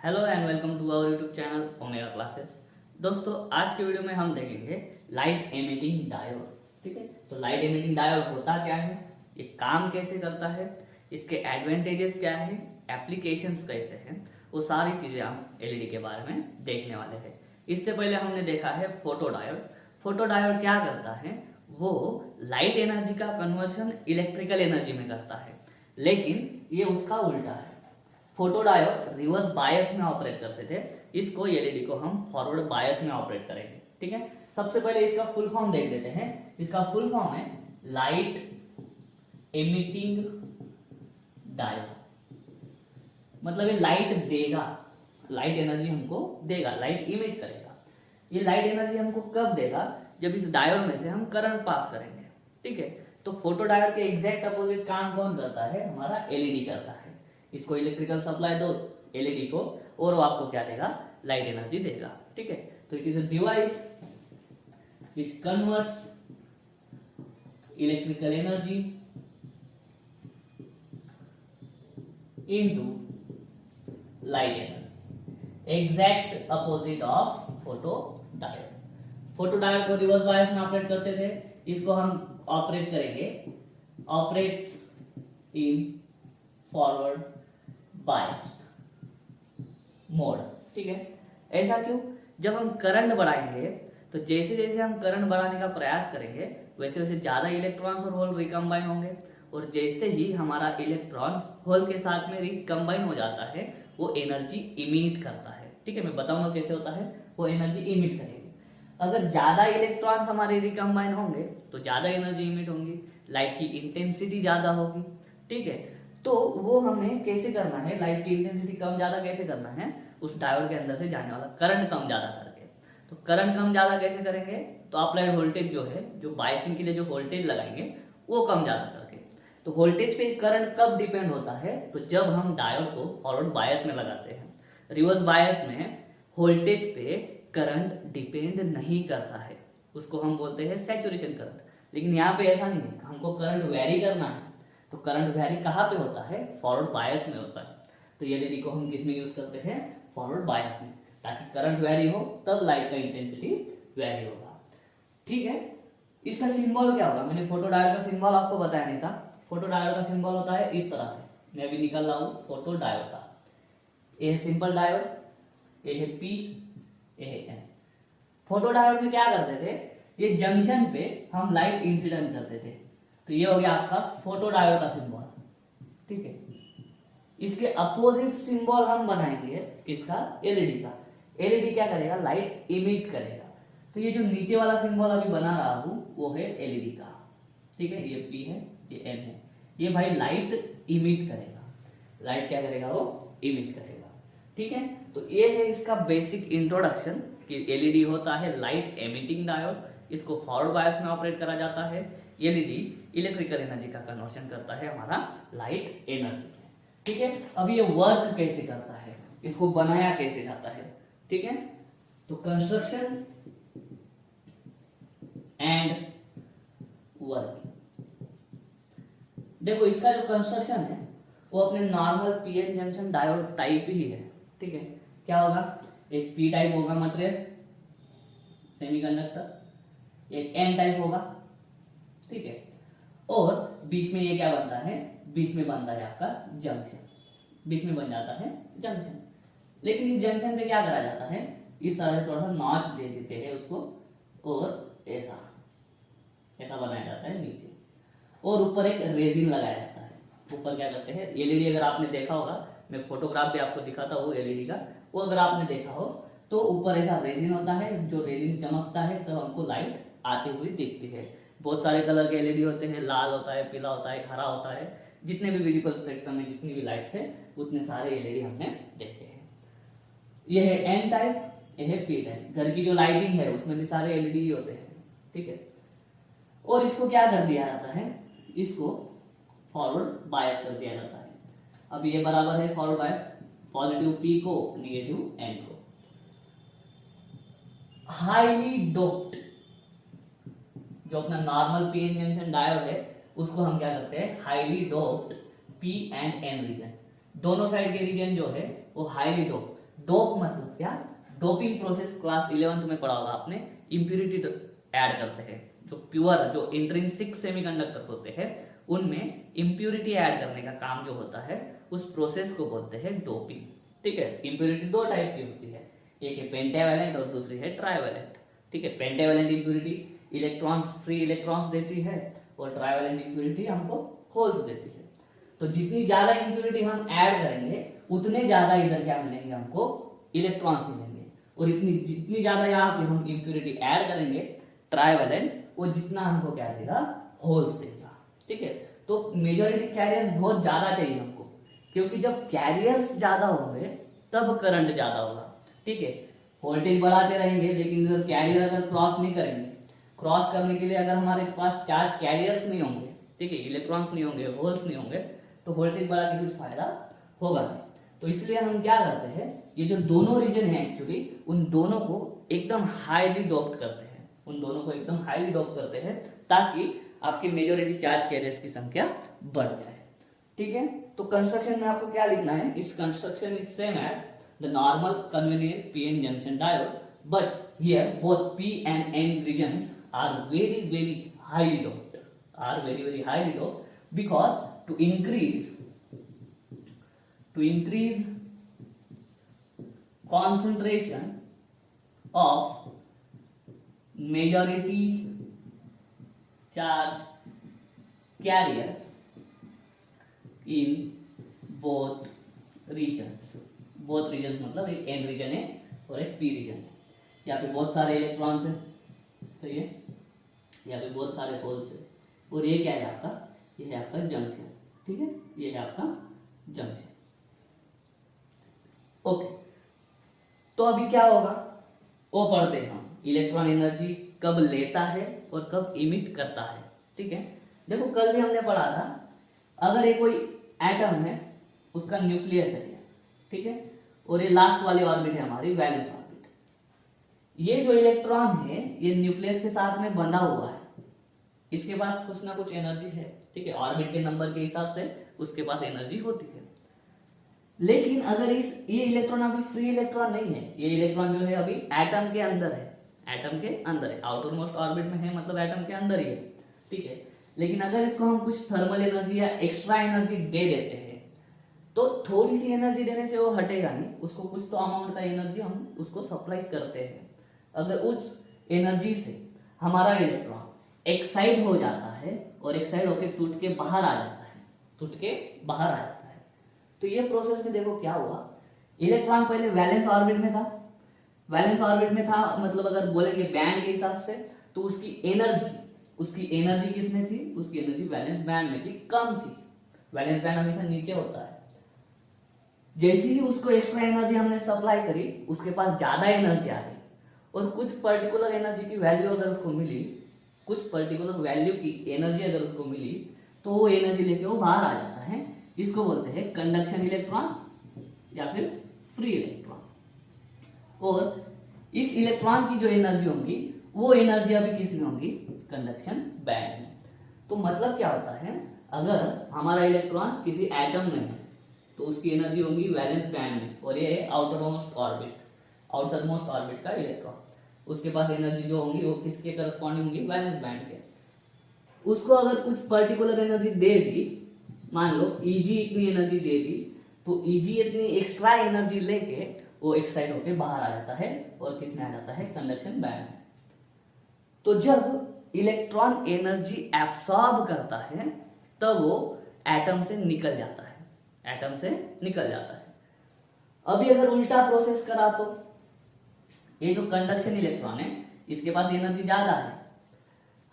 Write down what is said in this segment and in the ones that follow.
Hello and welcome to our YouTube channel Omega classes. दोस्तों, आज के वीडियो में हम देखेंगे लाइट एमिटिंग डायोड। ठीक है, तो लाइट एमिटिंग डायोड होता क्या है, ये काम कैसे करता है, इसके एडवांटेजेस क्या है, एप्लीकेशंस कैसे हैं, वो सारी चीजें हम एलईडी के बारे में देखने वाले हैं। इससे पहले हमने देखा है फोटो डायोड। फोटो डायोड क्या करता है, वो लाइट एनर्जी का कन्वर्शन इलेक्ट्रिकल एनर्जी में करता है, लेकिन ये उसका उल्टा है। फोटो डायोड रिवर्स बायस में ऑपरेट करते थे, इसको एलईडी को हम फॉरवर्ड बायस में ऑपरेट करेंगे। ठीक है, सबसे पहले इसका फुल फॉर्म देख लेते हैं। इसका फुल फॉर्म है लाइट एमिटिंग डायोड। मतलब ये लाइट देगा, लाइट एनर्जी हमको देगा, लाइट इमिट करेगा। ये लाइट एनर्जी हमको कब देगा, जब इस डायोड में से हम करंट पास करेंगे। ठीक है, तो फोटो डायोड के एग्जैक्ट अपोजिट काम कौन करता है, हमारा एलईडी करता है। इसको इलेक्ट्रिकल सप्लाई दो एलईडी को और वो आपको क्या देगा, लाइट एनर्जी देगा। ठीक है, तो it is a device which converts electrical energy into light energy, exact opposite of photo diode. Photo diode को रिवर्स बायस में ऑपरेट करते थे, इसको हम ऑपरेट करेंगे operates in forward biased mode. ठीक है, ऐसा क्यों, जब हम करंट बढ़ाएंगे तो जैसे जैसे हम करंट बढ़ाने का प्रयास करेंगे वैसे वैसे ज्यादा इलेक्ट्रॉन्स और होल रिकम्बाइन होंगे, और जैसे ही हमारा इलेक्ट्रॉन होल के साथ में रिकम्बाइन हो जाता है वो एनर्जी इमिट करता है। ठीक है, मैं बताऊंगा कैसे होता है, वो एनर्जी इमिट करेगी। अगर ज्यादा इलेक्ट्रॉन्स हमारे रिकम्बाइन होंगे तो ज्यादा एनर्जी इमिट होंगी, लाइट की इंटेंसिटी ज्यादा होगी। ठीक है, तो वो हमें कैसे करना है, लाइट की इंटेंसिटी कम ज्यादा कैसे करना है, उस डायोड के अंदर से जाने वाला करंट कम ज्यादा करके। तो करंट कम ज्यादा कैसे करेंगे, तो अप्लाइड वोल्टेज जो है, जो बायसिंग के लिए जो वोल्टेज लगाएंगे वो कम ज्यादा करके। तो वोल्टेज पे करंट कब डिपेंड होता है, तो जब हम डायोड को फॉरवर्ड बायस में लगाते हैं। रिवर्स बायस में वोल्टेज पे करंट डिपेंड नहीं करता है, उसको हम बोलते हैं सैचुरेशन करंट। लेकिन यहाँ पे ऐसा नहीं है, हमको करंट वेरी करना है। तो करंट वेरी कहाँ पे होता है, फॉरवर्ड बायस में होता है। तो एलईडी को हम किस में यूज करते हैं, फॉरवर्ड बायस में, ताकि करंट वेरी हो तब लाइट का इंटेंसिटी वेरी होगा। ठीक है, इसका सिंबल क्या होगा, मैंने फोटो डायोड का सिंबल आपको बताया नहीं था। फोटो डायोड का सिंबल होता है इस तरह से, मैं अभी निकल रहा हूं फोटो डायोड का। ये है सिंपल डायोड, ये है पी, ये है एन। फोटो डायोड में क्या करते थे, ये जंक्शन पे हम लाइट इंसिडेंट करते थे। तो ये हो गया आपका फोटो डायोड का सिंबल। ठीक है, इसके अपोजिट सिंबल हम बनाएंगे किसका, एलईडी का। एलईडी क्या करेगा, लाइट इमिट करेगा। तो ये जो नीचे वाला सिंबल अभी बना रहा हूं वो है एलईडी का। ठीक है, ये पी है, ये एन है। ये भाई लाइट इमिट करेगा, लाइट क्या करेगा, वो इमिट करेगा। ठीक है, तो ये है इसका बेसिक इंट्रोडक्शन कि एलईडी होता है लाइट एमिटिंग डायोड। इसको फॉरवर्ड बायस में ऑपरेट करा जाता है। एलईडी इलेक्ट्रिकल एनर्जी का कन्वर्शन करता है हमारा लाइट एनर्जी में। ठीक है, अब ये वर्क कैसे करता है, इसको बनाया कैसे जाता है। ठीक है, तो कंस्ट्रक्शन एंड वर्क। देखो, इसका जो कंस्ट्रक्शन है वो अपने normal PN junction diode type ही है। ठीक है, क्या होगा, एक पी टाइप होगा मटेरियल सेमीकंडक्टर, एक एन टाइप होगा। ठीक है, और बीच में ये क्या बनता है, बीच में बनता है आपका जंक्शन, बीच में बन जाता है जंक्शन। लेकिन इस जंक्शन पे क्या करा जाता है, इस तरह से थोड़ा सा नॉच दे देते हैं उसको, और ऐसा ऐसा बनाया जाता है नीचे, और ऊपर एक रेजिन लगाया जाता है। ऊपर क्या करते हैं, एलईडी अगर आपने देखा होगा, मैं फोटोग्राफ भी आपको दिखाता हूँ एलईडी का, वो अगर आपने देखा हो तो ऊपर ऐसा रेजिन होता है, जो रेजिन चमकता है तो हमको लाइट आती हुई दिखती है। बहुत सारे कलर के एलईडी होते हैं, लाल होता है, पीला होता है, हरा होता है, जितने भी विजिबल स्पेक्ट्रम में जितनी भी लाइट्स है उतने सारे एलईडी हमने देखे हैं। ये है एन टाइप, ये है पी टाइप। घर की जो लाइटिंग है उसमें भी सारे एलईडी ही होते हैं। ठीक है, और इसको क्या कर दिया जाता है, इसको फॉरवर्ड बायस कर दिया जाता है। अब ये बराबर है फॉरवर्ड बायस, पॉजिटिव पी को निगेटिव एन को। हाईली डोप्ड जो अपना normal P N junction diode है उसको हम क्या करते हैं, highly doped P and N region. दोनों साइड के रीजन जो है वो हाईली डोप्ड, डोप मतलब क्या, डोपिंग प्रोसेस क्लास 11th में पढ़ा होगा आपने, इम्प्यूरिटी ऐड करते हैं। जो प्योर जो इंट्रिंसिक सेमीकंडक्टर होते हैं उनमें इम्प्यूरिटी ऐड करने का काम जो होता है उस प्रोसेस को बोलते हैं डोपिंग। ठीक है, इम्प्यूरिटी दो टाइप की होती है, एक है पेंटावैलेंट और दूसरी है ट्राइवैलेंट। ठीक है, pentavalent impurity electrons free electrons देती है और ट्राइवैलेंट इम्प्यूरिटी हमको होल्स देती है। तो जितनी ज्यादा इम्प्यूरिटी हम ऐड करेंगे उतने ज्यादा इधर क्या मिलेंगे, हमको इलेक्ट्रॉन्स मिलेंगे। और इतनी जितनी ज्यादा यहाँ पे हम इम्प्यूरिटी ऐड करेंगे ट्राइवैलेंट, वो जितना हमको क्या देगा, होल्स देगा। ठीक है, तो मेजॉरिटी कैरियर्स बहुत ज्यादा चाहिए हमको, क्योंकि जब कैरियर्स ज्यादा होंगे तब करंट ज्यादा होगा। ठीक है, वोल्टेज बढ़ाते रहेंगे लेकिन अगर कैरियर अगर क्रॉस नहीं करेंगे, क्रॉस करने के लिए अगर हमारे पास चार्ज कैरियर्स नहीं होंगे, ठीक है, इलेक्ट्रॉन्स नहीं होंगे, होल्स नहीं होंगे, तो वोल्टेज बढ़ा के कुछ फायदा होगा नहीं। तो इसलिए हम क्या करते हैं, ये जो दोनों रीजन है एक्चुअली उन दोनों को एकदम हाईली डोप्ड करते हैं, उन दोनों को एकदम हाईली डोप करते हैं ताकि आपकी मेजॉरिटी चार्ज कैरियर्स की संख्या बढ़ जाए। ठीक है, तो कंस्ट्रक्शन में आपको क्या लिखना है, it's construction is same as the normal convenient PN junction diode, but here both P and N regions are very highly doped, are very highly doped because to increase concentration of majority charge carriers in both regions। both regions मतलब एक n reason है और एक p reason है। यहाँ पे बहुत सारे इलेक्ट्रॉन्स हैं, सही है, यहाँ पे बहुत सारे होल्स है, और ये क्या है आपका, ये है आपका जंक्शन। ठीक है, ये है आपका जंक्शन। ओके, तो अभी क्या होगा वो पढ़ते हैं हम, इलेक्ट्रॉन एनर्जी कब लेता है और कब इमिट करता है। ठीक है, देखो कल भी हमने पढ़ा था, अगर ये कोई एटम है उसका न्यूक्लियस है, ठीक है, और ये लास्ट वाली ऑर्बिट है हमारी वैलेंस ऑर्बिट, ये जो इलेक्ट्रॉन है ये न्यूक्लियस के साथ में बंधा हुआ है, इसके पास कुछ ना कुछ एनर्जी है। ठीक है, ऑर्बिट के नंबर के हिसाब से उसके पास एनर्जी होती है। लेकिन अगर ये इलेक्ट्रॉन अभी फ्री इलेक्ट्रॉन नहीं है, ये इलेक्ट्रॉन जो है अभी एटम के अंदर है, एटम के अंदर है, आउटर मोस्ट ऑर्बिट में है, मतलब एटम के अंदर ही है। ठीक है, लेकिन अगर इसको हम कुछ थर्मल एनर्जी या एक्स्ट्रा एनर्जी दे देते हैं तो थोड़ी सी एनर्जी देने से वो हटेगा नहीं, उसको कुछ तो अमाउंट का एनर्जी हम उसको सप्लाई करते हैं। अगर उस एनर्जी से हमारा इलेक्ट्रॉन एक्साइड हो जाता है और एक्साइड होकर टूट के बाहर आ जाता है, टूट के बाहर आ जाता है, तो ये प्रोसेस में देखो क्या हुआ, इलेक्ट्रॉन पहले वैलेंस ऑर्बिट में था, वैलेंस ऑर्बिट में था मतलब अगर बोलेंगे बैंड के हिसाब से तो उसकी एनर्जी किसमें थी, उसकी एनर्जी वैलेंस बैंड में थी, कम थी। वैलेंस बैंड हमेशा नीचे होता है। जैसे ही उसको एक्स्ट्रा एनर्जी हमने सप्लाई करी उसके पास ज्यादा एनर्जी आ गई, और कुछ पर्टिकुलर एनर्जी की वैल्यू अगर उसको मिली, कुछ पर्टिकुलर वैल्यू की एनर्जी अगर उसको मिली तो वो एनर्जी लेके वो बाहर आ जाता है। इसको बोलते हैं कंडक्शन इलेक्ट्रॉन या फिर फ्री इलेक्ट्रॉन। और इस इलेक्ट्रॉन की जो एनर्जी होगी वो एनर्जी अभी किस में होगी, कंडक्शन बैंड में। तो मतलब क्या होता है, अगर हमारा इलेक्ट्रॉन किसी एटम में है तो उसकी एनर्जी होगी वैलेंस बैंड में, और ये है आउटर मोस्ट ऑर्बिट का इलेक्ट्रॉन, उसके पास एनर्जी जो होंगी वो किसके करस्पॉन्डिंग होंगी, वैलेंस बैंड के। उसको अगर कुछ पर्टिकुलर एनर्जी दे दी, मान लो Eg इतनी एनर्जी दे दी, तो Eg इतनी एक्स्ट्रा एनर्जी लेके वो एक्साइड होके बाहर आ जाता है और किस में आ जाता है, कंडक्शन बैंड में। तो जब इलेक्ट्रॉन एनर्जी एब्सॉर्ब करता है तब वो एटम से निकल जाता है, एटम से निकल जाता है। अभी अगर उल्टा प्रोसेस करा तो ये जो कंडक्शन इलेक्ट्रॉन है इसके पास एनर्जी ज्यादा है,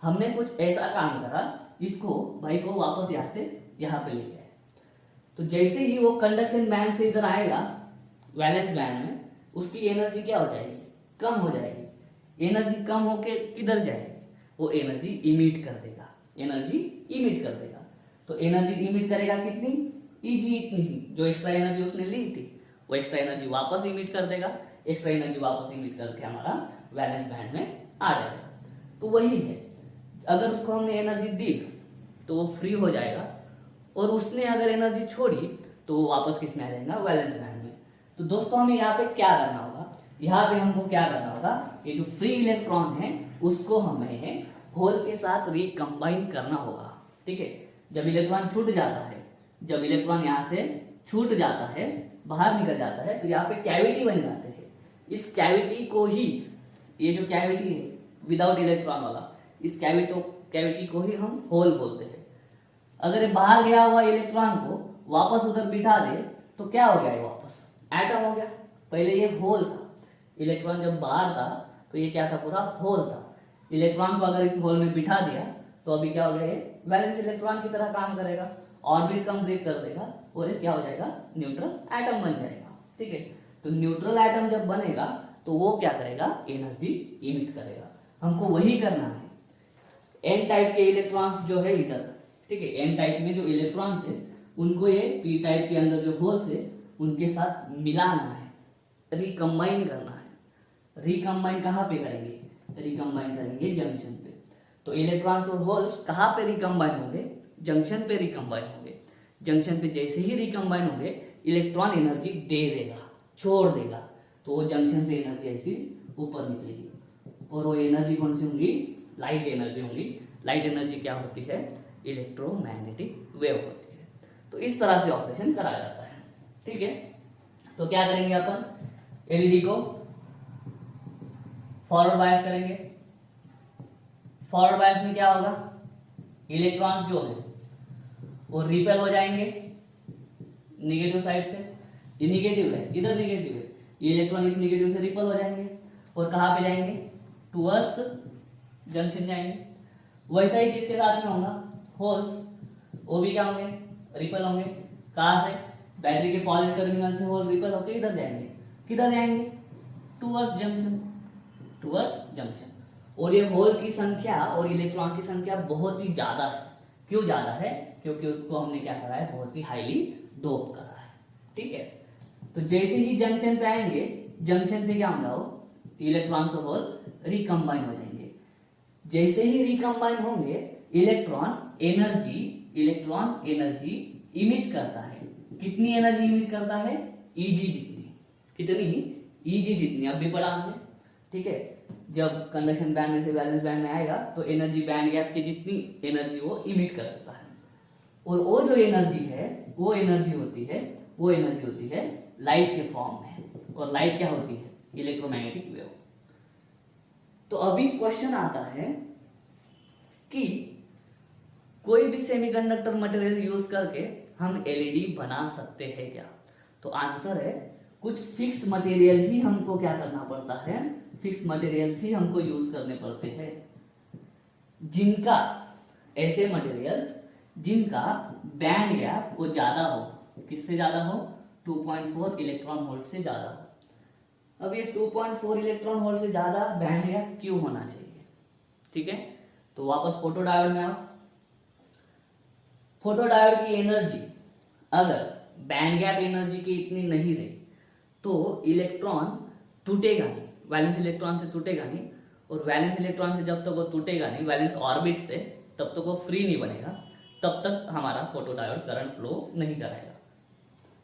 हमने कुछ ऐसा काम करा, इसको भाई को वापस यहां से यहां पे ले गए, तो जैसे ही वो कंडक्शन बैंड से इधर आएगा वैलेंस बैंड में, उसकी एनर्जी क्या हो जाएगी, कम हो जाएगी। एनर्जी कम होके किधर जाएगी, वो एनर्जी इमिट कर देगा, एनर्जी इमिट कर देगा। तो एनर्जी इमिट करेगा कितनी, Eg इतनी ही, जो एक्स्ट्रा एनर्जी उसने ली थी वो एक्स्ट्रा एनर्जी वापस इमिट कर देगा, एक्स्ट्रा एनर्जी वापस इमिट करके हमारा वैलेंस बैंड में आ जाएगा। तो वही है, अगर उसको हमने एनर्जी दी तो वो फ्री हो जाएगा, और उसने अगर एनर्जी छोड़ी तो वो वापस किस में आ जाएगा, वैलेंस बैंड में। तो दोस्तों हमें यहाँ पे क्या करना होगा, यहाँ पे हमको क्या करना होगा, ये जो फ्री इलेक्ट्रॉन है उसको हमें होल के साथ रिकम्बाइन करना होगा। ठीक है, जब इलेक्ट्रॉन छूट जाता है, जब इलेक्ट्रॉन यहाँ से छूट जाता है, बाहर निकल जाता है, तो यहाँ पे कैविटी बन जाते हैं। इस कैविटी को ही, ये जो कैविटी है विदाउट इलेक्ट्रॉन वाला, इस कैविटी को ही हम होल बोलते हैं। अगर ये बाहर गया हुआ इलेक्ट्रॉन को वापस उधर बिठा दे तो क्या हो गया, ये वापस एटम हो गया। पहले ये होल था, इलेक्ट्रॉन जब बाहर था तो ये क्या था, पूरा होल था। इलेक्ट्रॉन को अगर इस होल में बिठा दिया तो अभी क्या हो गया, ये वैलेंस इलेक्ट्रॉन की तरह काम करेगा, ऑर्बिट कंप्लीट कर देगा और ये क्या हो जाएगा, न्यूट्रल एटम बन जाएगा। ठीक है, तो न्यूट्रल एटम जब बनेगा तो वो क्या करेगा, एनर्जी इमिट करेगा। हमको वही करना है। एन टाइप के इलेक्ट्रॉन्स जो है इधर, ठीक है, एन टाइप में जो इलेक्ट्रॉन्स है उनको ये पी टाइप के अंदर जो होल्स है उनके साथ मिलाना है, रिकम्बाइन करना है। रिकम्बाइन कहाँ पे करेंगे, रिकम्बाइन करेंगे जंक्शन पे। तो इलेक्ट्रॉन्स और होल्स कहाँ पे रिकम्बाइन होंगे, जंक्शन पे रिकम्बाइन होंगे। जंक्शन पे जैसे ही रिकम्बाइन होंगे इलेक्ट्रॉन एनर्जी दे देगा, छोड़ देगा, तो वो जंक्शन से एनर्जी ऐसी ऊपर निकलेगी और वो एनर्जी कौन सी होंगी, लाइट एनर्जी होंगी। लाइट एनर्जी क्या होती है, इलेक्ट्रोमैग्नेटिक वेव होती है। तो इस तरह से ऑपरेशन कराया जाता है। ठीक है, तो क्या करेंगे अपन, एलईडी को फॉरवर्ड बायस करेंगे। फॉरवर्ड बायस में क्या होगा, इलेक्ट्रॉन्स जो है वो रिपेल हो जाएंगे निगेटिव साइड से। ये निगेटिव है, इधर निगेटिव है, ये इलेक्ट्रॉन इस निगेटिव से रिपेल हो जाएंगे और कहाँ पे जाएंगे, टुवर्ड्स जंक्शन जाएंगे। वैसा ही किसके साथ में होगा, होल्स, वो भी क्या होंगे, रिपेल होंगे। कहाँ से, बैटरी के पॉजिटिव टर्मिनल से होल रिपेल होकर इधर जाएंगे, किधर जाएंगे, टुवर्ड्स जंक्शन, टुवर्ड्स जंक्शन। और ये होल की संख्या और इलेक्ट्रॉन की संख्या बहुत ही ज्यादा है। क्यों ज्यादा है, क्योंकि उसको हमने क्या करा है, बहुत ही हाईली डोप करा है। ठीक है, तो जैसे ही जंक्शन पे आएंगे, जंक्शन पे क्या होगा, वो इलेक्ट्रॉन्स और होल रिकम्बाइन हो जाएंगे। जैसे ही रिकम्बाइन होंगे इलेक्ट्रॉन एनर्जी इमिट करता है। कितनी एनर्जी इमिट करता है, ईजी जितनी। कितनी, ईजी जितनी, अब भी पढ़ा हमने। ठीक है, जब कंडक्शन बैंड में से वैलेंस बैंड में आएगा तो एनर्जी बैंड गैप की जितनी एनर्जी वो इमिट करता है। और वो जो एनर्जी है वो एनर्जी होती है लाइट के फॉर्म में। और लाइट क्या होती है, इलेक्ट्रोमैग्नेटिक वेव। तो अभी क्वेश्चन आता है कि कोई भी सेमीकंडक्टर मटेरियल यूज करके हम एलईडी बना सकते हैं क्या। तो आंसर है, कुछ फिक्स्ड मटेरियल ही हमको क्या करना पड़ता है, फिक्स्ड मटेरियल्स ही हमको यूज करने पड़ते हैं, जिनका, ऐसे मटेरियल्स जिनका बैंड गैप वो ज्यादा हो। किससे ज्यादा हो, 2.4 इलेक्ट्रॉन वोल्ट से ज्यादा हो। अब ये 2.4 इलेक्ट्रॉन वोल्ट से ज्यादा बैंड गैप क्यों होना चाहिए। ठीक है, तो वापस फोटो डायोड में आओ। फोटो डायोड की एनर्जी अगर बैंड गैप एनर्जी की इतनी नहीं रही तो इलेक्ट्रॉन टूटेगा नहीं, वैलेंस इलेक्ट्रॉन से टूटेगा नहीं। और वैलेंस इलेक्ट्रॉन से जब तक वो टूटेगा नहीं, वैलेंस ऑर्बिट से, तब तक वो फ्री नहीं बनेगा, तब तक हमारा फोटो डायोड करंट फ्लो नहीं कराएगा।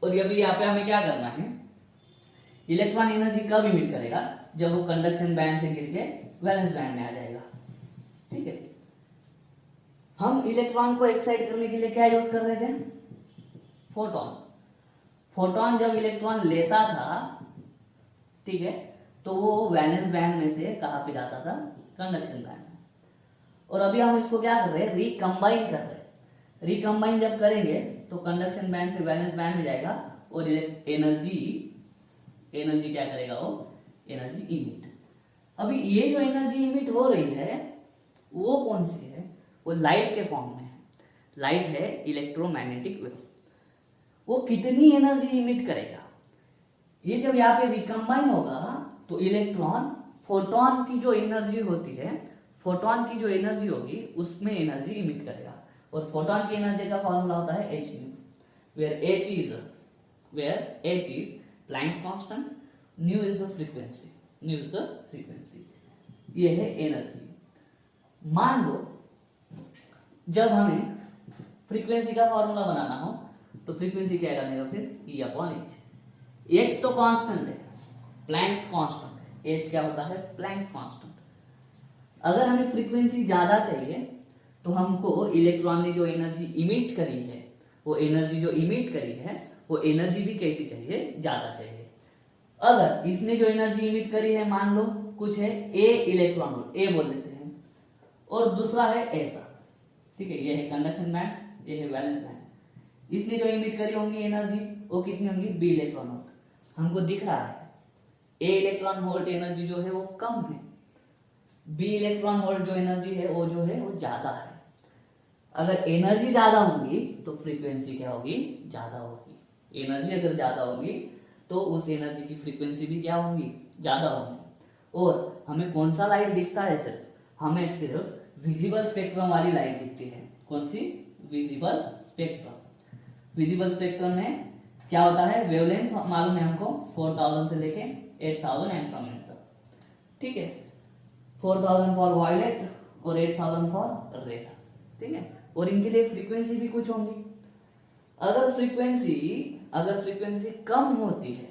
और अभी यहाँ पे हमें क्या करना है, इलेक्ट्रॉन एनर्जी कब इमिट करेगा, जब वो कंडक्शन बैंड से गिर के वैलेंस बैंड में आ जाएगा। ठीक है, हम इलेक्ट्रॉन को एक्साइट करने के लिए क्या यूज कर रहे थे, फोटोन। फोटोन जब इलेक्ट्रॉन लेता था, ठीक है, तो वो वैलेंस बैंड में से कहाँ पे जाता था, कंडक्शन बैंड में। और अभी हम इसको क्या कर रहे हैं, रिकम्बाइन कर रहे हैं। रिकम्बाइन जब करेंगे तो कंडक्शन बैंड से वैलेंस बैंड में जाएगा और एनर्जी क्या करेगा, वो एनर्जी इमिट। अभी ये जो एनर्जी इमिट हो रही है वो कौन सी है, वो लाइट के फॉर्म में है। लाइट है इलेक्ट्रोमैग्नेटिक वेव। वो कितनी एनर्जी इमिट करेगा, ये जब यहाँ पे रिकम्बाइन होगा तो इलेक्ट्रॉन फोटोन की जो एनर्जी होती है, फोटोन की जो एनर्जी होगी उसमें एनर्जी इमिट करेगा। और फोटोन की एनर्जी का फॉर्मूला होता है h nu, where h is Planck's constant, nu is the frequency, ये है एनर्जी। मान लो जब हमें फ्रीक्वेंसी का फॉर्मूला बनाना हो तो फ्रीक्वेंसी क्या बनेगा फिर, E/h। एक्स तो कांस्टेंट है, प्लैंक्स कांस्टेंट, एच क्या होता है, प्लैंक्स कांस्टेंट। अगर हमें फ्रीक्वेंसी ज्यादा चाहिए तो हमको इलेक्ट्रॉन ने जो एनर्जी इमिट करी है, वो एनर्जी जो इमिट करी है वो एनर्जी भी कैसी चाहिए, ज्यादा चाहिए। अगर इसने जो एनर्जी इमिट करी है, मान लो कुछ है ए इलेक्ट्रॉन वोल्ट, ए बोल देते हैं, और दूसरा है ऐसा, ठीक है, ये है कंडक्शन बैंड, ये है वैलेंस बैंड। इसने जो इमिट करी होंगी एनर्जी वो कितनी होंगी, बी इलेक्ट्रॉन वोल्ट। हमको दिख रहा है ए इलेक्ट्रॉन वोल्ट एनर्जी जो है वो कम है, बी इलेक्ट्रॉन वोल्ट जो एनर्जी है वो जो है वो ज्यादा है। अगर एनर्जी ज्यादा होगी तो फ्रीक्वेंसी क्या होगी, ज्यादा होगी। एनर्जी अगर ज्यादा होगी तो उस एनर्जी की फ्रीक्वेंसी भी क्या होगी, ज्यादा होगी। और हमें कौन सा लाइट दिखता है, सिर्फ हमें सिर्फ विजिबल स्पेक्ट्रम वाली लाइट दिखती है। कौन सी, विजिबल स्पेक्ट्रम। विजिबल स्पेक्ट्रम में क्या होता है, वेवलेंथ मालूम है हमको, 4000 से लेके 8000 एंगस्ट्रॉम तक, ठीक है, 4000 फॉर वायलेट और 8000 फॉर रेड, ठीक है। और इनके लिए फ्रीक्वेंसी भी कुछ होंगी। अगर फ्रीक्वेंसी कम होती है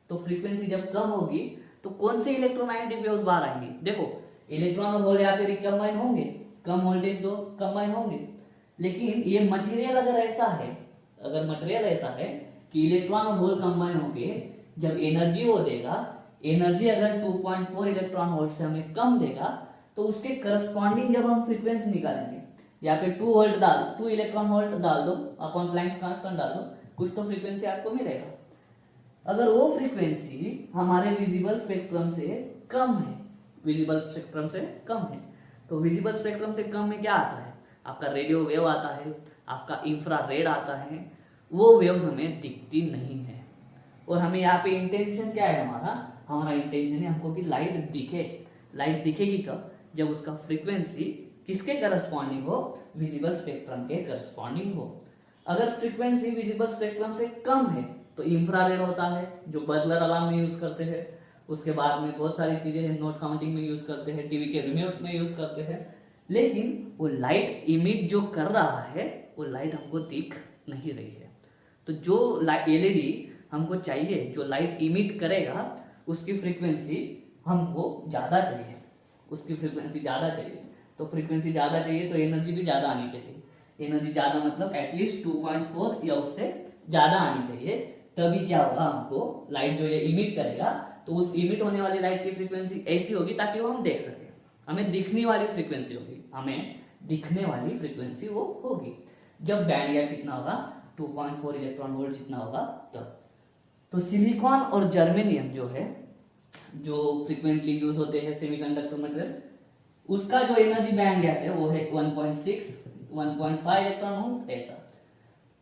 तो फ्रीक्वेंसी जब कम होगी तो कौन से इलेक्ट्रोमैग्नेटिक वेव्स बाहर आएंगी, देखो इलेक्ट्रॉन और होल यहाँ पे रिकम्बाइन होंगे, कम वोल्टेज दो कंबाइन होंगे। लेकिन ये मटेरियल अगर ऐसा है, अगर मटेरियल ऐसा है कि इलेक्ट्रॉन और होल कंबाइन होके जब एनर्जी वो देगा, एनर्जी अगर 2.4 इलेक्ट्रॉन वोल्ट से हमें कम देगा तो उसके करस्पॉन्डिंग जब हम फ्रीक्वेंसी निकालेंगे, यहाँ पे 2 वोल्ट डाल, 2 इलेक्ट्रॉन वोल्ट डाल दो, अपॉन प्लैंक्स कांस्टेंट डाल दो, कुछ तो फ्रीक्वेंसी आपको मिलेगा। अगर वो फ्रीक्वेंसी हमारे विजिबल स्पेक्ट्रम से कम है, विजिबल स्पेक्ट्रम से कम है, तो विजिबल स्पेक्ट्रम से कम में क्या आता है, आपका रेडियो वेव आता है, आपका इंफ्रारेड आता है, वो वेव्स हमें दिखती नहीं है। और हमें यहाँ पे इंटेंशन क्या है, हमारा इंटेंशन है हमको कि लाइट दिखे। लाइट दिखेगी कब, जब उसका फ्रीक्वेंसी किसके करस्पॉन्डिंग हो, विजिबल स्पेक्ट्रम के करस्पॉन्डिंग हो। अगर फ्रीक्वेंसी विजिबल स्पेक्ट्रम से कम है तो इंफ्रारेड होता है, जो बर्गलर अलार्म में यूज करते हैं, उसके बाद में बहुत सारी चीजें हैं, नोट काउंटिंग में यूज करते हैं, टीवी के रिमोट में यूज करते हैं। लेकिन वो लाइट इमिट जो कर रहा है वो लाइट हमको दिख नहीं रही है। तो जो एलईडी हमको चाहिए, जो लाइट इमिट करेगा, उसकी फ्रीक्वेंसी हमको ज्यादा चाहिए, उसकी फ्रीक्वेंसी ज्यादा चाहिए। तो फ्रीक्वेंसी ज्यादा चाहिए तो एनर्जी भी ज्यादा आनी चाहिए। एनर्जी ज्यादा मतलब एटलीस्ट 2.4 या उससे ज्यादा आनी चाहिए, तभी क्या होगा, हमको लाइट जो ये इमिट करेगा तो उस इमिट होने वाली लाइट की फ्रीक्वेंसी ऐसी होगी ताकि वो हम देख सके, हमें दिखने वाली फ्रीक्वेंसी होगी, हमें दिखने वाली फ्रीक्वेंसी वो होगी। जब बैंड गैप कितना होगा, 2.4 इलेक्ट्रॉन वोल्ट जितना होगा तब। तो सिलिकॉन और जर्मेनियम जो है, जो फ्रीक्वेंटली यूज होते हैं सेमीकंडक्टर मटेरियल, उसका जो एनर्जी बैंड गैप है वो है 1.6 1.5 इलेक्ट्रॉन वोल्ट ऐसा।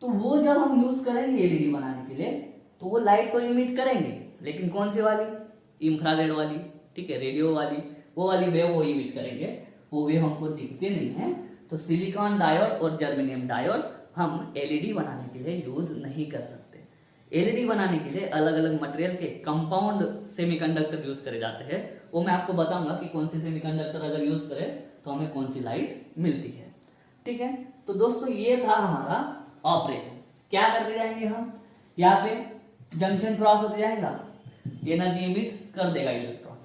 तो वो जब हम यूज करेंगे एलईडी बनाने के लिए तो वो लाइट तो इमिट करेंगे, लेकिन कौन सी वाली, इंफ्रारेड वाली, ठीक है, रेडियो वाली, वो वाली वेव वो इमिट करेंगे, वो वेव हमको दिखते नहीं है। तो सिलिकॉन डायोड और जर्मेनियम डायोड हम एलईडी बनाने के लिए यूज नहीं कर सकते। एलईडी बनाने के लिए अलग अलग मटेरियल के कंपाउंड सेमीकंडक्टर यूज करे जाते हैं, वो मैं आपको बताऊंगा कि कौन से सेमीकंडक्टर अगर यूज करें तो हमें कौन सी लाइट मिलती है, ठीक है। तो दोस्तों ये था हमारा ऑपरेशन। क्या करते जाएंगे हम, यहाँ पे जंक्शन क्रॉस होते जाएगा, एनर्जी इमिट कर देगा इलेक्ट्रॉन,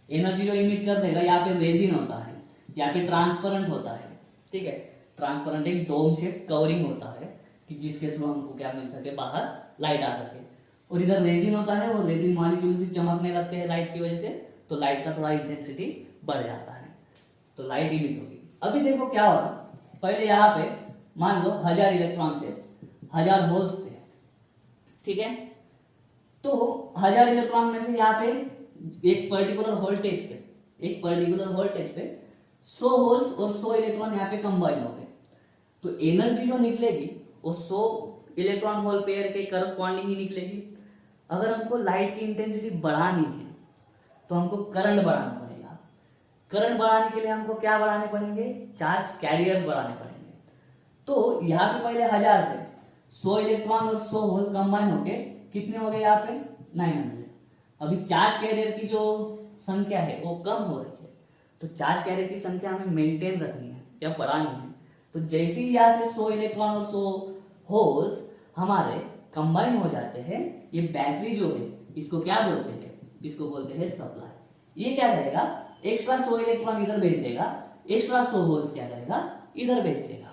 एनर्जी जो इमिट कर देगा, यहाँ पे रेजिन होता है, यहाँ पे ट्रांसपेरेंट होता है, ठीक है, ट्रांसपेरेंट एक डोम शेप कवरिंग होता है कि जिसके थ्रू हमको क्या मिल सके, बाहर लाइट आ सके। और इधर रेजिन होता है, और रेजिन मॉलिक्यूल भी चमकने लगते हैं लाइट की वजह से, तो लाइट का थोड़ा इंटेंसिटी बढ़ जाता है, तो लाइट इमिट होगी। अभी देखो क्या होगा, पहले यहाँ पे मान लो 1000 इलेक्ट्रॉन थे, 1000 होल्स थे, ठीक है। तो 1000 इलेक्ट्रॉन में से यहाँ पे एक पर्टिकुलर वोल्टेज पे 100 होल्स और 100 इलेक्ट्रॉन यहाँ पे कंबाइन हो गए, तो एनर्जी जो निकलेगी वो 100 इलेक्ट्रॉन होल पेयर के करस्पॉन्डिंग ही निकलेगी। अगर हमको लाइट की इंटेंसिटी बढ़ानी है तो हमको करंट बढ़ाना पड़ेगा। करंट बढ़ाने के लिए हमको क्या बढ़ाने पड़ेंगे, चार्ज कैरियर्स बढ़ाने पड़ेंगे। तो यहाँ पे पहले 1000 थे, 100 इलेक्ट्रॉन और 100 होल कंबाइन हो गए, कितने हो गए यहाँ पे 900। अभी चार्ज कैरियर की जो संख्या है वो कम हो रही है, तो चार्ज कैरियर की संख्या हमें मेंटेन रखनी है या बढ़ानी है। तो जैसे ही यहाँ से 100 इलेक्ट्रॉन और 100 होल्स हमारे कंबाइन हो जाते हैं, ये बैटरी जो है इसको क्या बोलते हैं, इसको बोलते हैं सप्लाई। ये क्या करेगा, एक्स्ट्रा 100 इलेक्ट्रॉन इधर भेज देगा, एक्स्ट्रा 100 होल्स क्या करेगा, इधर भेज देगा।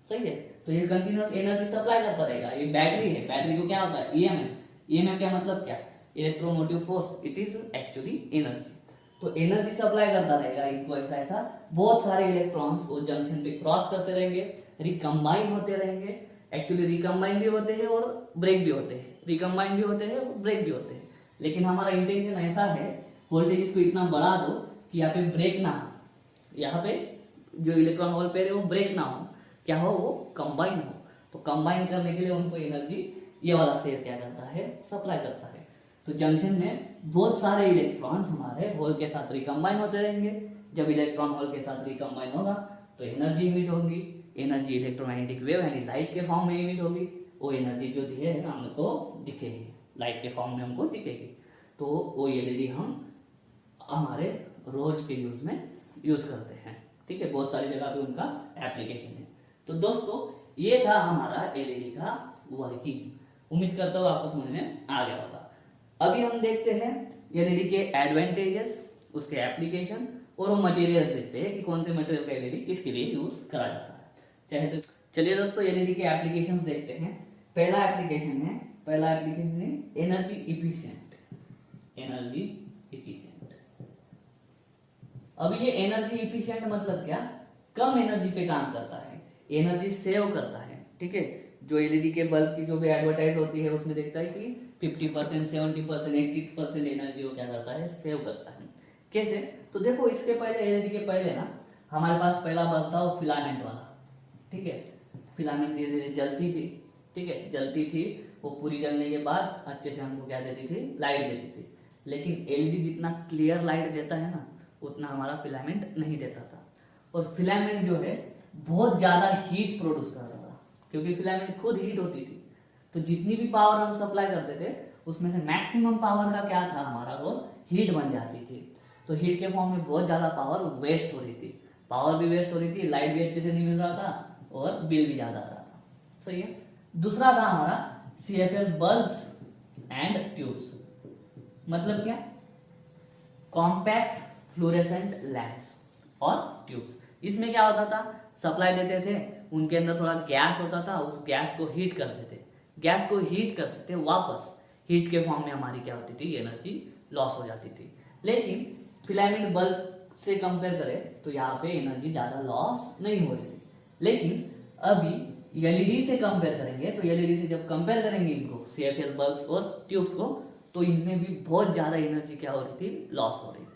सही है, तो ये कंटिन्यूअस एनर्जी सप्लाई करता रहेगा। ये बैटरी है, बैटरी को क्या होता है, ईएमएफ। ईएमएफ क्या मतलब क्या, electromotive force, it is actually energy. तो एनर्जी सप्लाई करता रहेगा इनको, ऐसा ऐसा बहुत सारे इलेक्ट्रॉन्स वो जंक्शन पे क्रॉस करते रहेंगे, रिकम्बाइन होते रहेंगे। एक्चुअली रिकम्बाइन भी होते हैं और ब्रेक भी होते हैं, रिकम्बाइन भी होते हैं और ब्रेक भी होते हैं। लेकिन हमारा इंटेंशन ऐसा है वोल्टेज इसको इतना बढ़ा दो कि यहाँ पे ब्रेक ना हो, यहाँ पे जो इलेक्ट्रॉन होल पेयर है वो ब्रेक ना हो, क्या हो, वो कंबाइन हो। तो कंबाइन करने के लिए उनको एनर्जी ये वाला शेयर क्या करता है, सप्लाई करता है। तो जंक्शन में बहुत सारे इलेक्ट्रॉन्स हमारे होल के साथ रिकम्बाइन होते रहेंगे। जब इलेक्ट्रॉन होल के साथ रिकम्बाइन होगा तो एनर्जी इमिट होगी। एनर्जी इलेक्ट्रोमैग्नेटिक वेव यानी लाइट के फॉर्म में इमिट होगी। वो एनर्जी जो है हमको दिखेगी, लाइट के फॉर्म में हमको दिखेगी। तो वो एलईडी हम हमारे रोज के यूज में यूज करते हैं। ठीक है, बहुत सारी जगह पे उनका एप्लीकेशन है। तो दोस्तों ये था हमारा एलईडी का वर्किंग। उम्मीद करता हूँ आपको समझ में आ गया होगा। अभी हम देखते हैं एलईडी के एडवांटेजेस, उसके एप्लीकेशन और वो मटेरियल्स देखते हैं कि कौन से मटेरियल का एलईडी किसके लिए यूज करा जाता है। चाहे तो चलिए दोस्तों एलईडी के एप्लीकेशंस देखते हैं। पहला एप्लीकेशन है एनर्जी इफिशिएंट। एनर्जी इफिशिएंट, अब ये एनर्जी इफिशिएंट मतलब क्या, कम एनर्जी पे काम करता है, एनर्जी सेव करता है। ठीक है, जो एलईडी के बल्ब की जो भी एडवर्टाइज होती है उसमें देखता है कि 50%, 70%, 80% एनर्जी वो क्या करता है, सेव करता है। कैसे, तो देखो इसके पहले एलईडी के पहले ना हमारे पास पहला बल्ब था वो फिलामेंट वाला। ठीक है, फिलामेंट धीरे धीरे जलती थी। ठीक है, जलती थी, वो पूरी जलने के बाद अच्छे से हमको क्या देती थी, लाइट देती थी। लेकिन एलईडी जितना क्लियर लाइट देता है ना उतना हमारा फिलामेंट नहीं देता था। और फिलामेंट जो है बहुत ज्यादा हीट प्रोड्यूस करता था, क्योंकि फिलामेंट खुद हीट होती थी। तो जितनी भी पावर हम सप्लाई करते थे उसमें से मैक्सिमम पावर का क्या था, हमारा रोल हीट बन जाती थी। तो हीट के फॉर्म में बहुत ज्यादा पावर वेस्ट हो रही थी, पावर भी वेस्ट हो रही थी, लाइट भी अच्छे से नहीं मिल रहा था और बिल भी ज्यादा आ रहा था। सही है। दूसरा था हमारा CFL बल्ब्स एंड ट्यूब्स। मतलब क्या, कॉम्पैक्ट फ्लोरेसेंट लैंप्स और ट्यूब्स। इसमें क्या होता था, सप्लाई देते थे, उनके अंदर थोड़ा गैस होता था, उस गैस को हीट करते थे, गैस को हीट करते थे, वापस हीट के फॉर्म में हमारी क्या होती थी, एनर्जी लॉस हो जाती थी। लेकिन फिलामेंट बल्ब से कंपेयर करें तो यहाँ पे एनर्जी ज्यादा लॉस नहीं हो रही थी। लेकिन अभी एलईडी से कंपेयर करेंगे तो एलईडी से जब कंपेयर करेंगे इनको CFL बल्ब्स और ट्यूब्स को, तो इनमें भी बहुत ज्यादा एनर्जी क्या हो रही थी, लॉस हो रही थी।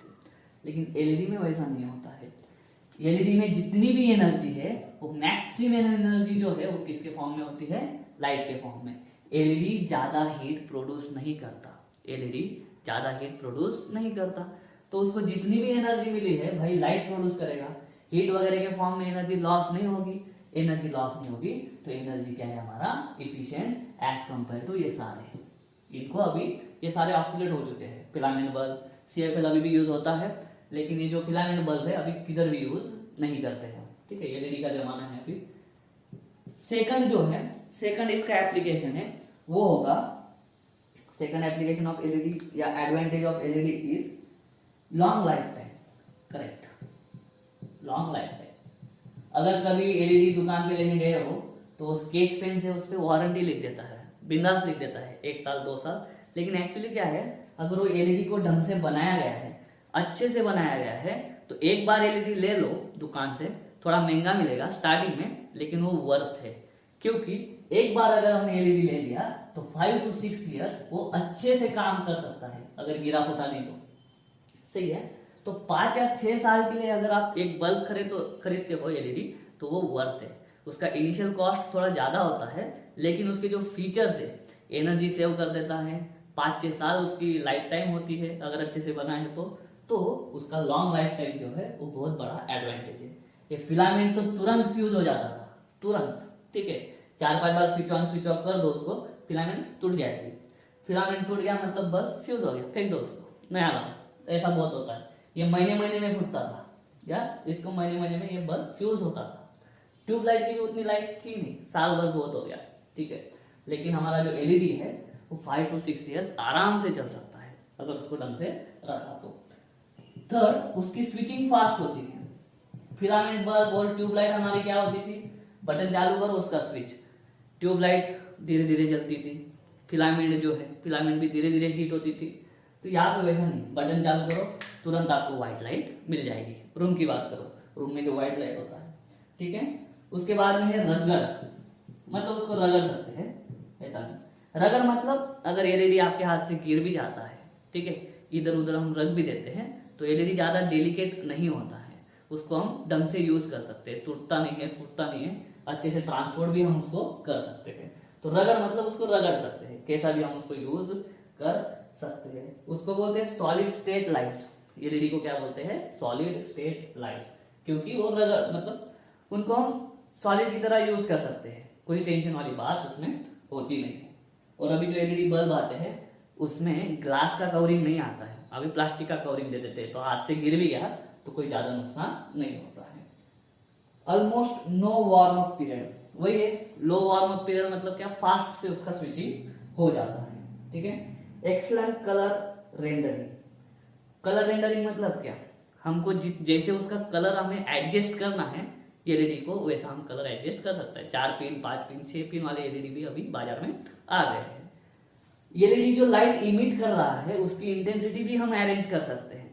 लेकिन एलईडी में वैसा नहीं होता है। एलईडी में जितनी भी एनर्जी है वो मैक्सिमम एनर्जी जो है वो किसके फॉर्म में होती है, लाइट के फॉर्म में। एलईडी ज्यादा हीट प्रोड्यूस नहीं करता, एलईडी ज्यादा हीट प्रोड्यूस नहीं करता। तो उसको जितनी भी एनर्जी मिली है भाई लाइट प्रोड्यूस करेगा, हीट वगैरह के फॉर्म में एनर्जी लॉस नहीं होगी। एनर्जी लॉस नहीं होगी तो एनर्जी क्या है हमारा, इफिशिएंट एज कंपेयर टू ये सारे। इनको अभी ये सारे ऑक्सीडेट हो चुके हैं। फिलामेंट बल्ब, CFL अभी भी यूज होता है, लेकिन ये जो फिलामेंट बल्ब है अभी किधर भी यूज नहीं करते हैं। ठीक है, एलईडी का जमाना है अभी। सेकंड जो है, सेकंड इसका एप्लीकेशन है वो होगा, सेकंड एप्लीकेशन ऑफ एलईडी या advantage of LED is long life time. Correct, long life time. अगर कभी एलईडी दुकान पे लेने गए हो तो स्केच पेन से उस पर वारंटी लिख देता है, बिंदास लिख देता है 1 साल 2 साल। लेकिन एक्चुअली क्या है, अगर वो एलईडी को ढंग से बनाया गया है, अच्छे से बनाया गया है, तो एक बार एलईडी ले लो दुकान से, थोड़ा महंगा मिलेगा स्टार्टिंग में, लेकिन वो वर्थ है। क्योंकि एक बार अगर हमने एलईडी ले लिया तो 5 to 6 years वो अच्छे से काम कर सकता है, अगर गिरा फटा नहीं तो। सही है, तो 5 या 6 साल के लिए अगर आप एक बल्ब खरीदते हो एलईडी तो वो वर्थ है। उसका इनिशियल कॉस्ट थोड़ा ज्यादा होता है, लेकिन उसके जो फीचर्स है, एनर्जी सेव कर देता है, 5-6 साल उसकी लाइफ टाइम होती है अगर अच्छे से बना है तो उसका लॉन्ग लाइफ टाइम जो है वो बहुत बड़ा एडवांटेज है। ये फिलामेंट तो तुरंत फ्यूज हो जाता था, तुरंत। ठीक है, 4-5 बार स्विच ऑन स्विच ऑफ कर दो उसको, फिलामेंट टूट जाएगी। फिलामेंट टूट गया मतलब बल्ब फ्यूज हो गया, फेंक दो उसको, नया लाओ। ऐसा बहुत होता है, ये महीने महीने में फूटता था, या इसको महीने महीने में ये बल्ब फ्यूज होता था। ट्यूबलाइट की भी उतनी लाइफ थी नहीं, साल भर बहुत हो गया। ठीक है, लेकिन हमारा जो एलईडी है वो 5 to 6 ईयर्स आराम से चल सकता है अगर उसको ढंग से रखा तो। थर्ड, उसकी स्विचिंग फास्ट होती है। फिलामेंट बल्ब और ट्यूबलाइट हमारी क्या होती थी, बटन चालू करो उसका स्विच, ट्यूबलाइट धीरे धीरे जलती थी, फिलामेंट जो है फिलामेंट भी धीरे धीरे हीट होती थी। तो यहाँ पे वैसा नहीं, बटन चालू करो तुरंत आपको व्हाइट लाइट मिल जाएगी। रूम की बात करो, रूम में जो व्हाइट लाइट होता है, ठीक है। उसके बाद में है रगड़, मतलब उसको रगड़ सकते हैं, ऐसा नहीं। रगड़ मतलब अगर एलईडी आपके हाथ से गिर भी जाता है, ठीक है, इधर उधर हम रख भी देते हैं, तो एलईडी ज्यादा डेलिकेट नहीं होता है, उसको हम ढंग से यूज कर सकते हैं, टूटता नहीं है, फूटता नहीं है, अच्छे से ट्रांसपोर्ट भी हम उसको कर सकते हैं। तो रगड़ मतलब उसको रगड़ सकते हैं, कैसा भी हम उसको यूज कर सकते हैं। उसको बोलते हैं सॉलिड स्टेट लाइट्स। एलईडी को क्या बोलते हैं, सॉलिड स्टेट लाइट्स, क्योंकि वो रगड़ मतलब उनको हम सॉलिड की तरह यूज कर सकते हैं, कोई टेंशन वाली बात उसमें होती नहीं है। और अभी जो एलईडी बल्ब आते हैं उसमें ग्लास का कवरिंग नहीं आता है, अभी प्लास्टिक का कवरिंग दे देते हैं, तो हाथ से गिर भी गया तो कोई ज्यादा नुकसान नहीं होता है। Almost no warm up period, वही है, लो वार्म अप पीरियड मतलब क्या, फास्ट से उसका स्विचिंग हो जाता है, ठीक है। Excellent colour rendering. Colour rendering मतलब क्या, हमको जैसे उसका कलर हमें एडजस्ट करना है एलईडी को, वैसा हम कलर एडजस्ट कर सकते हैं। 4 पिन, 5 पिन, 6 पिन वाले एलईडी भी अभी बाजार में आ गए हैं। एलईडी जो लाइट इमिट कर रहा है उसकी इंटेंसिटी भी हम अरेंज कर सकते हैं।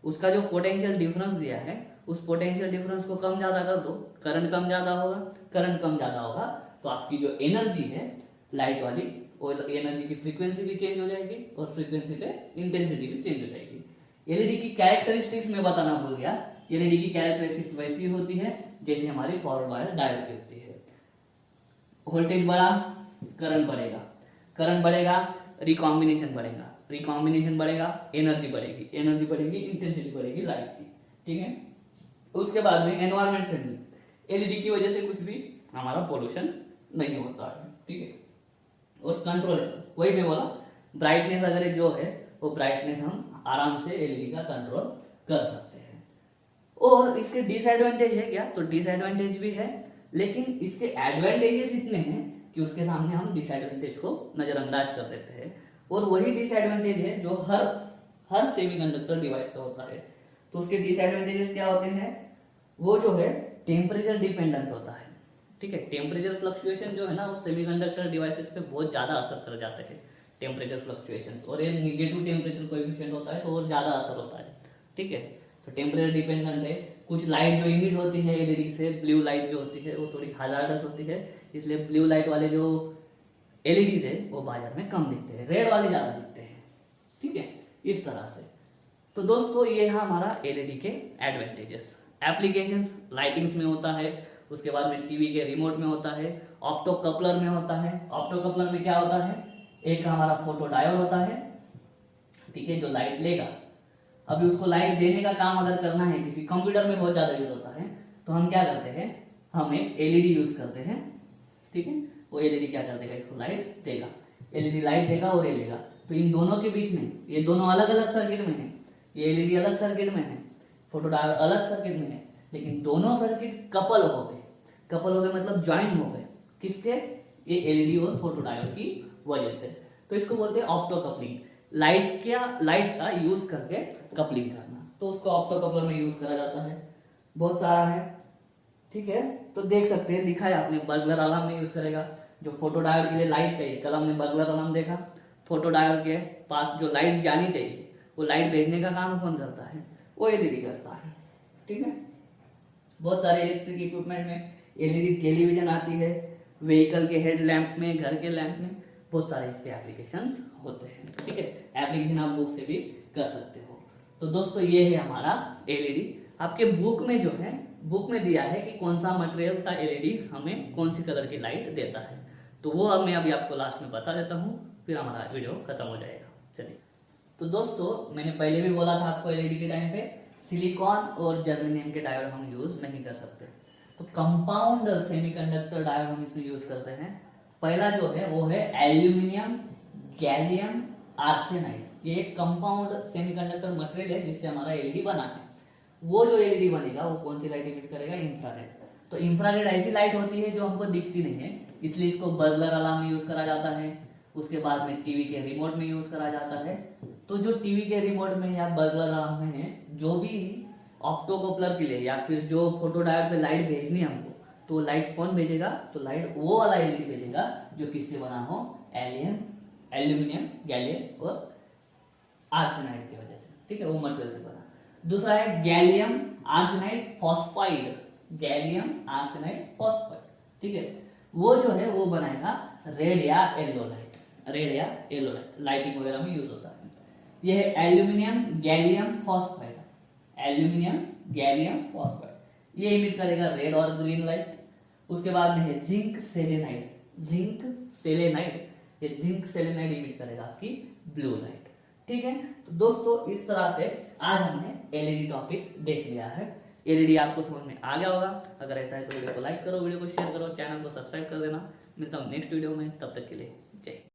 उसका जो पोटेंशियल डिफरेंस दिया है उस पोटेंशियल डिफरेंस को कम ज्यादा कर दो, करंट कम ज्यादा होगा, करंट कम ज्यादा होगा तो आपकी जो एनर्जी है लाइट वाली, वो एनर्जी की फ्रीक्वेंसी भी चेंज हो जाएगी और फ्रीक्वेंसी पे इंटेंसिटी भी चेंज हो जाएगी। एलईडी की कैरेक्टरिस्टिक्स में बताना भूल गया, एलईडी की कैरेक्टरिस्टिक्स वैसी होती है जैसे हमारी फॉरवर्ड बायस डायोड की होती है। वोल्टेज बढ़ा, करंट बढ़ेगा, करंट बढ़ेगा, रिकॉम्बिनेशन बढ़ेगा, रिकॉम्बिनेशन बढ़ेगा, एनर्जी बढ़ेगी, एनर्जी बढ़ेगी, इंटेंसिटी बढ़ेगी लाइट की, ठीक है। उसके बाद में एनवायरमेंट फ्रेंडली, एलईडी की वजह से कुछ भी हमारा पोल्यूशन नहीं होता है, ठीक है। और कंट्रोलेबल, वही मैं बोला, ब्राइटनेस अगर जो है वो ब्राइटनेस हम आराम से एलईडी का कंट्रोल कर सकते हैं। और इसके डिसएडवांटेज है क्या, तो डिसएडवांटेज भी है, लेकिन इसके एडवांटेजेस इतने हैं कि उसके सामने हम डिसएडवांटेज को नजरअंदाज कर देते हैं। और वही डिसएडवांटेज है जो हर सेमीकंडक्टर डिवाइस का होता है। तो उसके डिसएडवांटेजेस क्या होते हैं, वो जो है टेम्परेचर डिपेंडेंट होता है, ठीक है। टेम्परेचर फ्लक्चुएशन जो है ना वो सेमीकंडक्टर डिवाइसेस पे बहुत ज्यादा असर कर जाते हैं, टेम्परेचर फ्लक्चुएशंस, और ये निगेटिव टेम्परेचर कोएफिशिएंट होता है तो और ज्यादा असर होता है, ठीक है। तो टेम्परेचर डिपेंडेंट है। कुछ लाइट जो इमिट होती है एलईडी से, ब्लू लाइट जो होती है वो थोड़ी हजार्डस होती है, इसलिए ब्लू लाइट वाले जो एलईडीज है वो बाजार में कम दिखते हैं, रेड वाले ज्यादा दिखते हैं, ठीक है, इस तरह से। तो दोस्तों ये है हमारा एलईडी के एडवांटेजेस। एप्लीकेशंस लाइटिंग्स में होता है, उसके बाद में टीवी के रिमोट में होता है, ऑप्टो कपलर में होता है। ऑप्टो कपलर में क्या होता है, एक हमारा फोटो डायोड होता है, ठीक है, जो लाइट लेगा। अभी उसको लाइट देने का काम अगर करना है, किसी कंप्यूटर में बहुत ज्यादा यूज होता है, तो हम क्या करते हैं, हम एक एलईडी यूज करते हैं, ठीक है। वो एलईडी क्या कर देगा, इसको लाइट देगा, एलईडी लाइट देगा और ये लेगा। तो इन दोनों के बीच में, ये दोनों अलग अलग सर्किट में है, ये एलईडी अलग सर्किट में है, फोटो डायोड अलग सर्किट में है, लेकिन दोनों सर्किट कपल हो गए। कपल हो गए मतलब ज्वाइन हो गए, किसके, ये एलईडी और फोटो डायोड की वजह से। तो इसको बोलते हैं ऑप्टो कपलिंग, लाइट का यूज करके कपलिंग करना। तो उसको ऑप्टो कपलर में यूज करा जाता है, बहुत सारा है, ठीक है। तो देख सकते हैं, लिखा है आपने, बर्गलर अलार्म में यूज करेगा। जो फोटो डायोड के लिए लाइट चाहिए, कल हमने बर्गलर अलार्म देखा, फोटो डायोड के पास जो लाइट जानी चाहिए वो लाइट भेजने का काम कौन करता है, वो एलईडी करता है, ठीक है। बहुत सारे इलेक्ट्रिक इक्विपमेंट में एलईडी, टेलीविजन आती है, व्हीकल के हेड लैंप में, घर के लैंप में, बहुत सारे इसके एप्लीकेशंस होते हैं, ठीक है। एप्लीकेशन आप बुक से भी कर सकते हो। तो दोस्तों ये है हमारा एलईडी। आपके बुक में जो है, बुक में दिया है कि कौन सा मटेरियल का एलईडी हमें कौन सी कलर की लाइट देता है, तो वो अब मैं अभी आपको लास्ट में बता देता हूँ, फिर हमारा वीडियो खत्म हो जाएगा। चलिए, तो दोस्तों मैंने पहले भी बोला था आपको, एलईडी के टाइम पे सिलिकॉन और जर्मेनियम के डायोड हम यूज नहीं कर सकते, तो कंपाउंड सेमीकंडक्टर डायोड हम इसमें यूज करते हैं। पहला जो है वो है एल्यूमिनियम गैलियम आर्सेनाइड, ये एक कंपाउंड सेमीकंडक्टर मटेरियल है जिससे हमारा एलईडी बना है। वो जो एलईडी बनेगा वो कौन सी लाइट इमिट करेगा, इंफ्रारेड। तो इंफ्रारेड ऐसी लाइट होती है जो हमको दिखती नहीं है, इसलिए इसको बर्गलर अलार्म में यूज करा जाता है। उसके बाद में टीवी के रिमोट में यूज करा जाता है। तो जो टीवी के रिमोट में या बर्गलर अलार्म में है, जो भी ऑप्टोकॉपलर के लिए या फिर जो फोटो डायोड पे लाइट भेजनी है हमको, तो लाइट कौन भेजेगा, तो लाइट वो वाला एलईडी भेजेगा जो किससे बना हो, एल्यूमिनियम, गैलियम और आर्सेनाइड की वजह से, ठीक है, वो मटेरियल से बना। दूसरा है gallium arsenide phosphide, gallium arsenide phosphide, ठीक है, वो जो है वो बनाएगा रेड या येलो लाइट, रेड या येलो लाइट, लाइटिंग वगैरह में यूज होता है। यह है aluminium gallium phosphide, aluminium gallium phosphide, ये इमिट करेगा रेड और ग्रीन लाइट। उसके बाद में है जिंक सेलेनाइड, जिंक सेलेनाइड, ये जिंक सेलेनाइड इमिट करेगा आपकी ब्लू लाइट, ठीक है। तो दोस्तों इस तरह से आज हमने एलईडी टॉपिक देख लिया है। एलईडी आपको समझ में आ गया होगा। अगर ऐसा है तो वीडियो को लाइक करो, वीडियो को शेयर करो, चैनल को सब्सक्राइब कर देना। मिलता हूँ नेक्स्ट वीडियो में, तब तक के लिए जय।